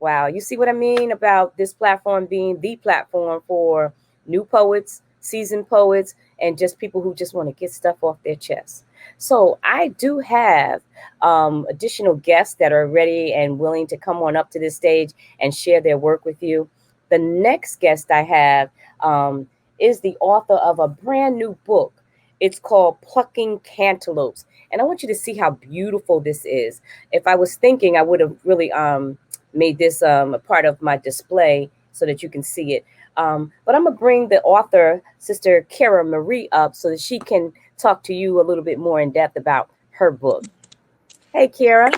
Wow. You see what I mean about this platform being the platform for new poets, seasoned poets, and just people who just want to get stuff off their chest. So I do have additional guests that are ready and willing to come on up to this stage and share their work with you. The next guest I have is the author of a brand new book. It's called Plucking Cantaloupes. And I want you to see how beautiful this is. If I was thinking, I would have really made this a part of my display so that you can see it. But I'm going to bring the author, Sister Kiara Marie, up so that she can talk to you a little bit more in depth about her book. Hey, Kiara.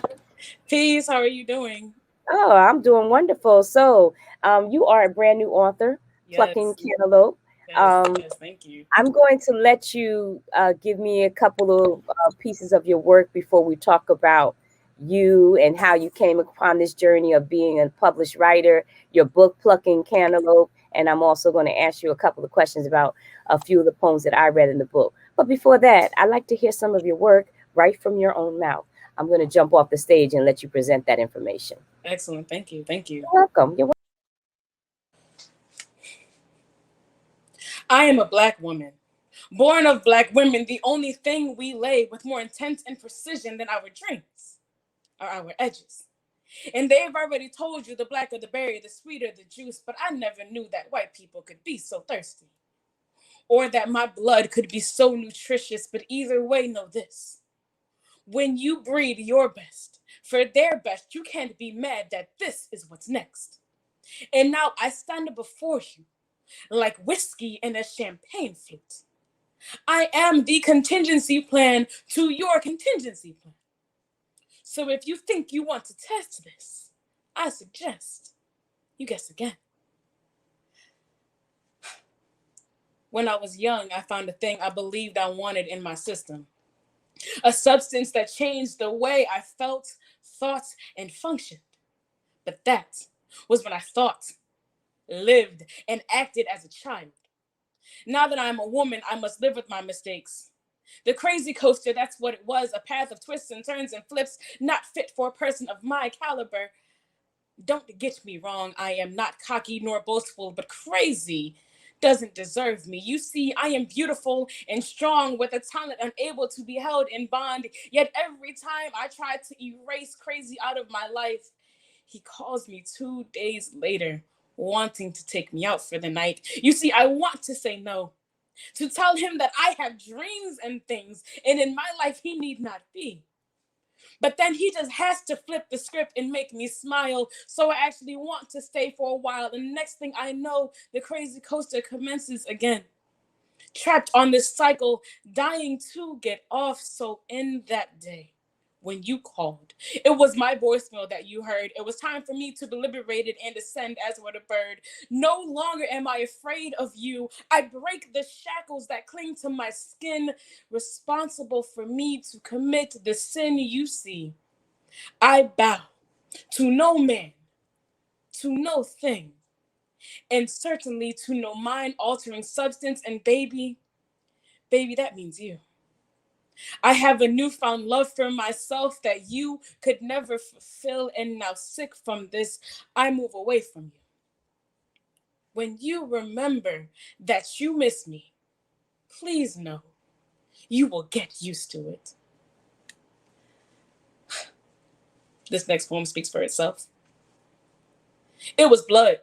Peace, how are you doing? Oh, I'm doing wonderful. So, you are a brand new author, Plucking Yes, Cantaloupe. yes, Um, yes, thank you. I'm going to let you give me a couple of pieces of your work before we talk about you and how you came upon this journey of being a published writer, your book, Plucking Cantaloupe. And I'm also going to ask you a couple of questions about a few of the poems that I read in the book. But before that, I'd like to hear some of your work right from your own mouth. I'm going to jump off the stage and let you present that information. Excellent, thank you, thank you. You're welcome. You're I am a Black woman, born of Black women. The only thing we lay with more intent and precision than our dreams are our edges. And they've already told you the blacker the berry, the sweeter the juice, but I never knew that white people could be so thirsty, or that my blood could be so nutritious. But either way, know this: when you breed your best for their best, you can't be mad that this is what's next. And now I stand before you like whiskey in a champagne flute. I am the contingency plan to your contingency plan. So if you think you want to test this, I suggest you guess again. When I was young, I found a thing I believed I wanted in my system, a substance that changed the way I felt, thought, and functioned. But that was when I thought, lived, and acted as a child. Now that I'm a woman, I must live with my mistakes. The crazy coaster, that's what it was, a path of twists and turns and flips, not fit for a person of my caliber. Don't get me wrong, I am not cocky nor boastful, but crazy doesn't deserve me. You see, I am beautiful and strong with a talent unable to be held in bond. Yet every time I try to erase crazy out of my life, he calls me 2 days later, wanting to take me out for the night. You see, I want to say no, to tell him that I have dreams and things, and in my life he need not be. But then he just has to flip the script and make me smile. So I actually want to stay for a while. And the next thing I know, the crazy coaster commences again. Trapped on this cycle, dying to get off. So in that day, when you called, it was my voicemail that you heard. It was time for me to be liberated and ascend as with a bird. No longer am I afraid of you. I break the shackles that cling to my skin, responsible for me to commit the sin you see. I bow to no man, to no thing, and certainly to no mind-altering substance. And baby, that means you. I have a newfound love for myself that you could never fulfill, and now sick from this, I move away from you. When you remember that you miss me, please know you will get used to it. This next poem speaks for itself. It was blood,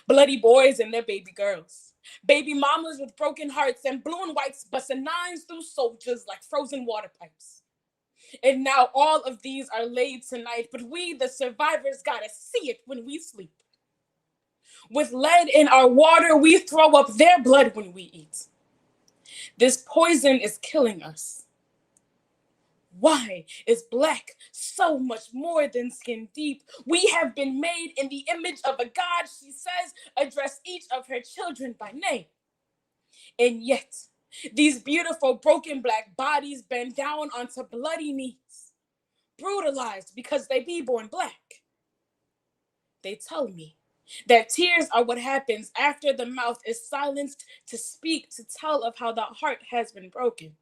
bloody boys and their baby girls, baby mamas with broken hearts and blue and whites busting nines through soldiers like frozen water pipes. And now all of these are laid tonight, but we, the survivors, gotta see it when we sleep. With lead in our water, we throw up their blood when we eat. This poison is killing us. Why is black so much more than skin deep? We have been made in the image of a God, she says, address each of her children by name. And yet, these beautiful broken black bodies bend down onto bloody knees, brutalized because they be born black. They tell me that tears are what happens after the mouth is silenced to speak, to tell of how the heart has been broken.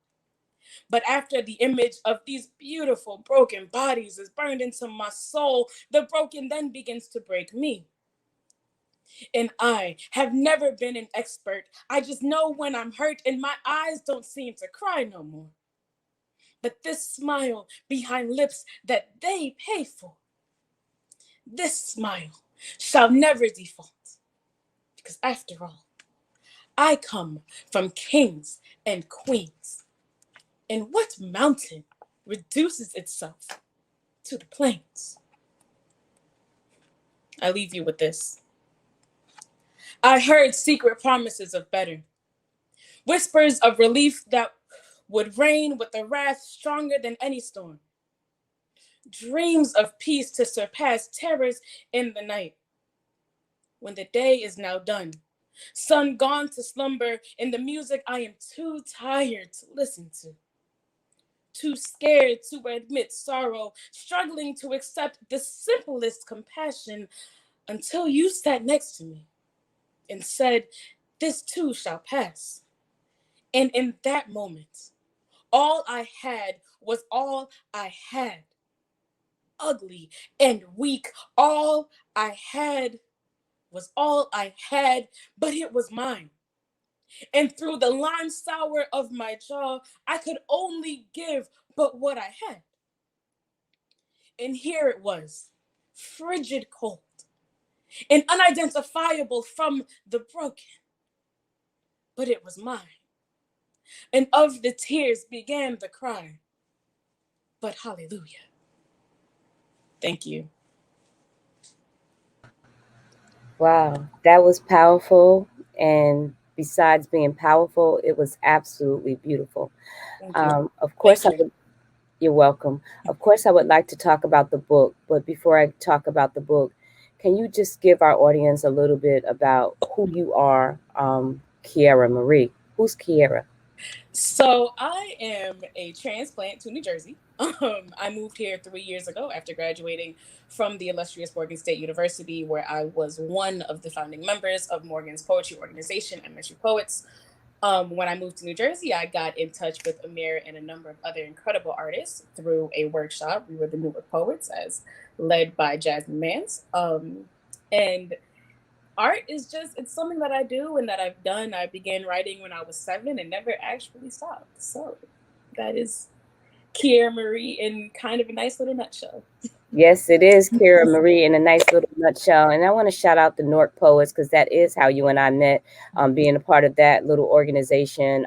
But after the image of these beautiful broken bodies is burned into my soul, the broken then begins to break me. And I have never been an expert. I just know when I'm hurt and my eyes don't seem to cry no more. But this smile behind lips that they pay for, this smile shall never default. Because after all, I come from kings and queens. And what mountain reduces itself to the plains? I leave you with this. I heard secret promises of better, whispers of relief that would reign with a wrath stronger than any storm, dreams of peace to surpass terrors in the night. When the day is now done, sun gone to slumber, and the music I am too tired to listen to, too scared to admit sorrow, struggling to accept the simplest compassion until you sat next to me and said, "This too shall pass." And in that moment, all I had was all I had. Ugly and weak, all I had was all I had, but it was mine. And through the lime sour of my jaw, I could only give but what I had. And here it was, frigid cold and unidentifiable from the broken, but it was mine. And of the tears began the cry, but hallelujah. Thank you. Wow, that was powerful. And besides being powerful, it was absolutely beautiful. Thank you. Of course, Thank I you. would. You're welcome. Of course, I would like to talk about the book, but before I talk about the book, can you just give our audience a little bit about who you are, Kiara Marie? Who's Kiara? So I am a transplant to New Jersey. I moved here 3 years ago after graduating from the illustrious Morgan State University, where I was one of the founding members of Morgan's poetry organization, Ameerah Poets. When I moved to New Jersey, I got in touch with Ameerah and a number of other incredible artists through a workshop. We were the Newer Poets, as led by Jasmine Mance. And art is just, it's something that I do and that I've done. I began writing when I was 7 and never actually stopped. So that is Kiara Marie in kind of a nice little nutshell. Yes, it is Kiara Marie in a nice little nutshell. And I want to shout out the Nork Poets because that is how you and I met, being a part of that little organization,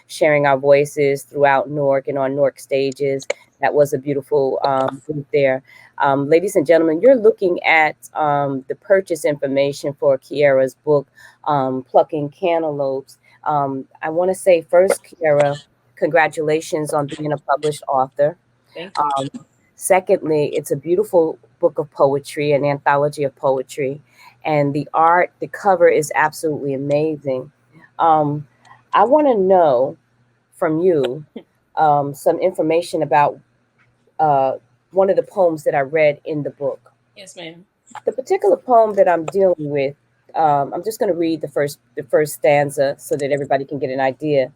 sharing our voices throughout Nork and on Nork stages. That was a beautiful group there. Ladies and gentlemen, you're looking at the purchase information for Kiara's book, Plucking Cantaloupes. I want to say first, Kiara, congratulations on being a published author. Thank you. Secondly, it's a beautiful book of poetry, an anthology of poetry, and the art, the cover is absolutely amazing. Um, I want to know from you some information about uh, one of the poems that I read in the book. Yes, ma'am. The particular poem that I'm dealing with, I'm just going to read the first stanza so that everybody can get an idea.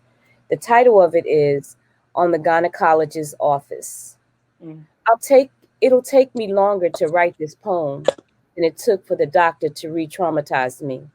The title of it is "On the Gynecologist's Office." Mm. I'll take It'll take me longer to write this poem than it took for the doctor to re-traumatize me.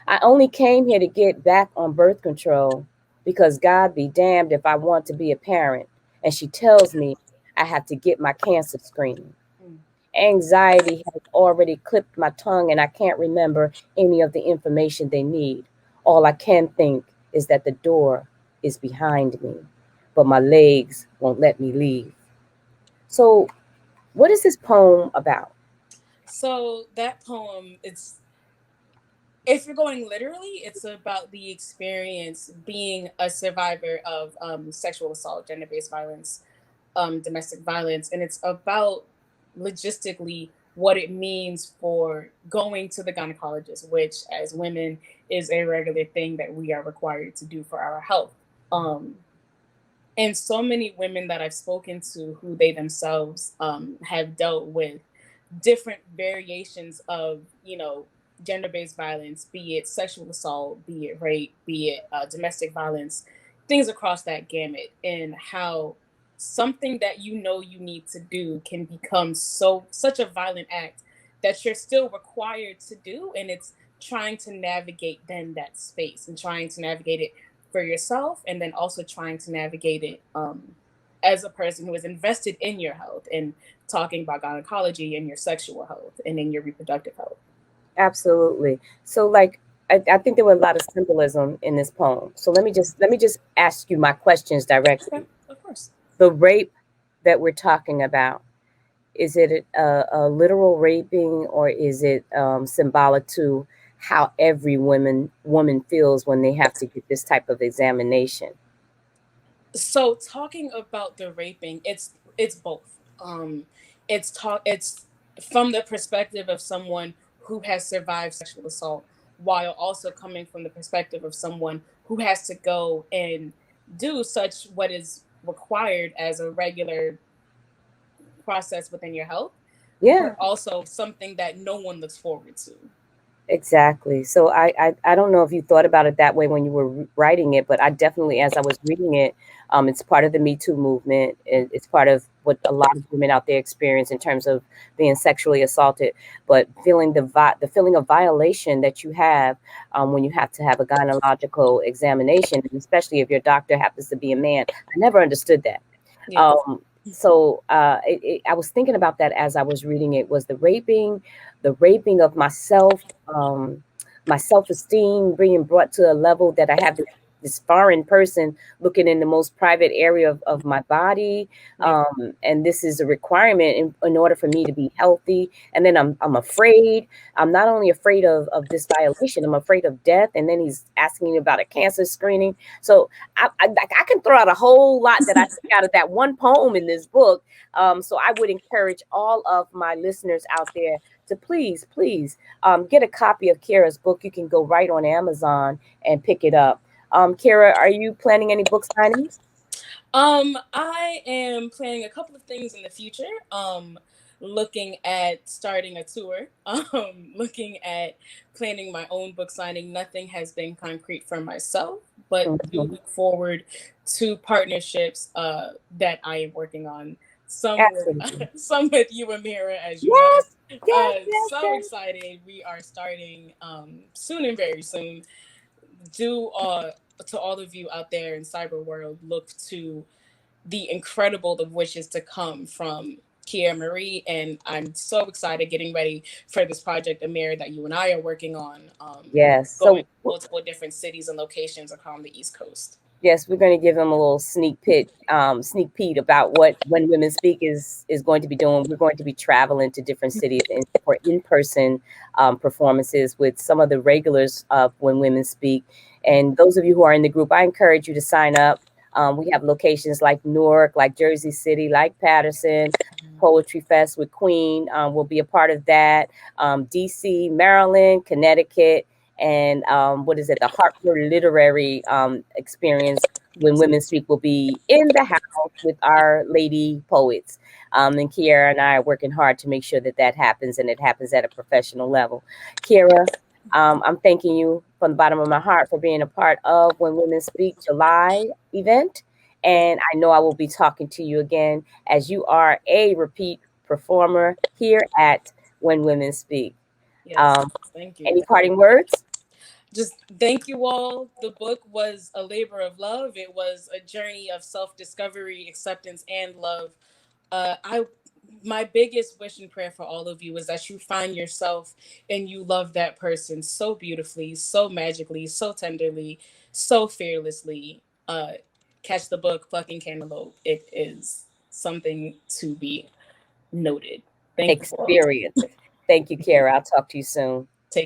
I only came here to get back on birth control because God be damned if I want to be a parent. And she tells me I have to get my cancer screening. Mm. Anxiety has already clipped my tongue and I can't remember any of the information they need. All I can think is that the door is behind me, but my legs won't let me leave. So what is this poem about? So that poem, it's, if you're going literally, it's about the experience being a survivor of sexual assault, gender-based violence, domestic violence, and it's about logistically what it means for going to the gynecologist, which as women is a regular thing that we are required to do for our health. Um, and so many women that I've spoken to who they themselves have dealt with different variations of, gender based violence, be it sexual assault, be it rape, be it domestic violence. things across that gamut, and how something that you know you need to do can become such a violent act that you're still required to do. And it's trying to navigate then that space, and trying to navigate it for yourself, and then also trying to navigate it as a person who is invested in your health, and talking about gynecology and your sexual health and in your reproductive health. Absolutely. So like I think there were a lot of symbolism in this poem. So let me just ask you my questions Okay, directly. of course. The rape that we're talking about, is it a literal raping, or is it symbolic to how every woman feels when they have to get this type of examination? So talking about the raping, it's both. It's from the perspective of someone who has survived sexual assault, while also coming from the perspective of someone who has to go and do such what is required as a regular process within your health, but Yeah. also something that no one looks forward to. Exactly. So I don't know if you thought about it that way when you were writing it, but I definitely, as I was reading it, it's part of the Me Too movement. It's part of what a lot of women out there experience in terms of being sexually assaulted, but feeling the feeling of violation that you have when you have to have a gynecological examination, and especially if your doctor happens to be a man. I never understood that. Yeah. Um, I was thinking about that as I was reading it. Was the raping of myself, my self esteem being brought to a level that I have this foreign person looking in the most private area of my body, Yeah. and this is a requirement in order for me to be healthy. And then I'm afraid. I'm not only afraid of this violation, I'm afraid of death. And then he's asking me about a cancer screening. So I can throw out a whole lot that I took out of that one poem in this book. So I would encourage all of my listeners out there to please get a copy of Kiara's book. You can go right on Amazon and pick it up. Kiara, are you planning any book signings? I am planning a couple of things in the future. Looking at starting a tour. Looking at planning my own book signing. Nothing has been concrete for myself, but do Mhm. look forward to partnerships that I am working on. Some with Absolutely. some with you, Ameerah, as you know. Yes, yes, yes, So yes. excited! We are starting soon and very soon. Do To all of you out there in cyber world, look to the incredible of which is to come from Kiara Marie. And I'm so excited getting ready for this project, Ameerah, that you and I are working on, Yes. going So to multiple different cities and locations across the East Coast. yes, we're going to give them a little sneak peek about what When Women Speak is going to be doing. We're going to be traveling to different cities for in-person performances with some of the regulars of When Women Speak. And those of you who are in the group, I encourage you to sign up. We have locations like Newark, like Jersey City, like Patterson. Poetry Fest with Queen will be a part of that. DC, Maryland, Connecticut, and what is it? The Hartford Literary Experience When Women Speak will be in the house with our lady poets. And Kiara and I are working hard to make sure that that happens, and it happens at a professional level. Kiara, I'm thanking you from the bottom of my heart for being a part of When Women Speak July event. And I know I will be talking to you again, as you are a repeat performer here at When Women Speak. Yes, Um, thank you. any parting words? Just thank you all. The book was a labor of love. It was a journey of self discovery, acceptance, and love. I My biggest wish and prayer for all of you is that you find yourself and you love that person so beautifully, so magically, so tenderly, so fearlessly. Catch the book, Plucking Cantaloupe. It is something to be noted. Thank you all. Experience. Thank you, Kara. I'll talk to you soon.